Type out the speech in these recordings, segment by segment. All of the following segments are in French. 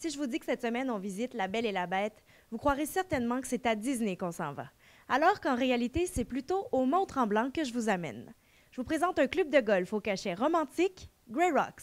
Si je vous dis que cette semaine, on visite La Belle et la Bête, vous croirez certainement que c'est à Disney qu'on s'en va. Alors qu'en réalité, c'est plutôt au Mont-Tremblant que je vous amène. Je vous présente un club de golf au cachet romantique, Grey Rocks.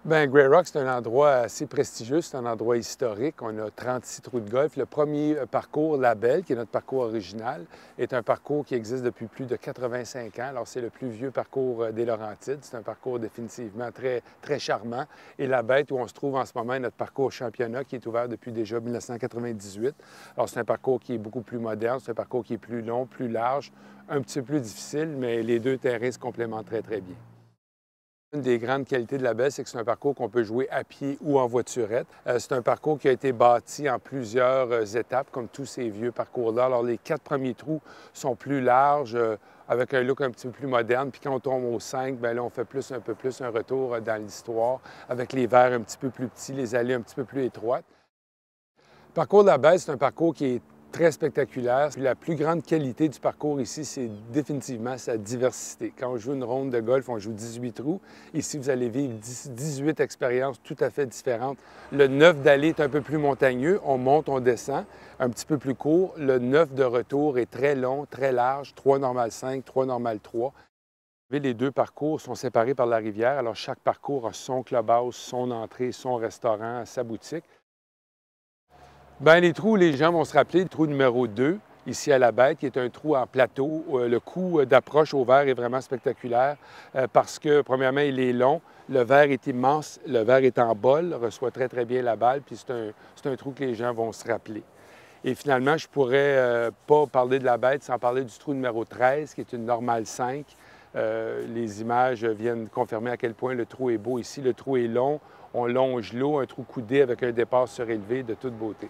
Bien, Grey Rock, c'est un endroit assez prestigieux, c'est un endroit historique. On a 36 trous de golf. Le premier parcours, La Belle, qui est notre parcours original, est un parcours qui existe depuis plus de 85 ans. Alors, c'est le plus vieux parcours des Laurentides. C'est un parcours définitivement très, très charmant. Et La Bête, où on se trouve en ce moment, est notre parcours championnat, qui est ouvert depuis déjà 1998. Alors, c'est un parcours qui est beaucoup plus moderne, c'est un parcours qui est plus long, plus large, un petit peu plus difficile, mais les deux terrains se complémentent très, très bien. Une des grandes qualités de La Belle, c'est que c'est un parcours qu'on peut jouer à pied ou en voiturette. C'est un parcours qui a été bâti en plusieurs étapes, comme tous ces vieux parcours-là. Alors, les 4 premiers trous sont plus larges, avec un look un petit peu plus moderne. Puis quand on tombe au 5, bien là, on fait un peu plus un retour dans l'histoire, avec les verts un petit peu plus petits, les allées un petit peu plus étroites. Le parcours de La Belle, c'est un parcours qui est très spectaculaire. Puis la plus grande qualité du parcours ici, c'est définitivement sa diversité. Quand on joue une ronde de golf, on joue 18 trous. Ici, vous allez vivre 18 expériences tout à fait différentes. Le 9 d'aller est un peu plus montagneux. On monte, on descend, un petit peu plus court. Le 9 de retour est très long, très large, 3 normal 5, 3 normal 3. Les deux parcours sont séparés par la rivière. Alors, chaque parcours a son clubhouse, son entrée, son restaurant, sa boutique. Bien, les trous, les gens vont se rappeler le trou numéro 2, ici à La Bête, qui est un trou en plateau. Le coup d'approche au verre est vraiment spectaculaire parce que, premièrement, il est long, le verre est immense, le verre est en bol, reçoit très, très bien la balle, puis c'est un trou que les gens vont se rappeler. Et finalement, je ne pourrais pas parler de La Bête sans parler du trou numéro 13, qui est une normale 5. Les images viennent confirmer à quel point le trou est beau ici. Le trou est long, on longe l'eau, un trou coudé avec un départ surélevé de toute beauté.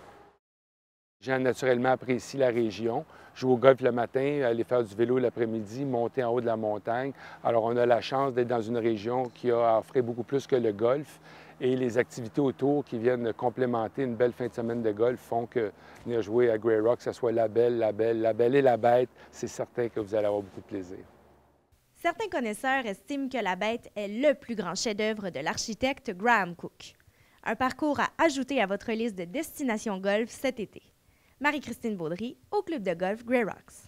Les gens naturellement apprécient la région. Jouer au golf le matin, aller faire du vélo l'après-midi, monter en haut de la montagne. Alors, on a la chance d'être dans une région qui a à offrir beaucoup plus que le golf. Et les activités autour qui viennent complémenter une belle fin de semaine de golf font que venir jouer à Grey Rock, que ce soit La Belle, La Belle, La Belle et La Bête, c'est certain que vous allez avoir beaucoup de plaisir. Certains connaisseurs estiment que La Bête est le plus grand chef-d'œuvre de l'architecte Graham Cook. Un parcours à ajouter à votre liste de destinations golf cet été. Marie-Christine Baudry, au club de golf Grey Rocks.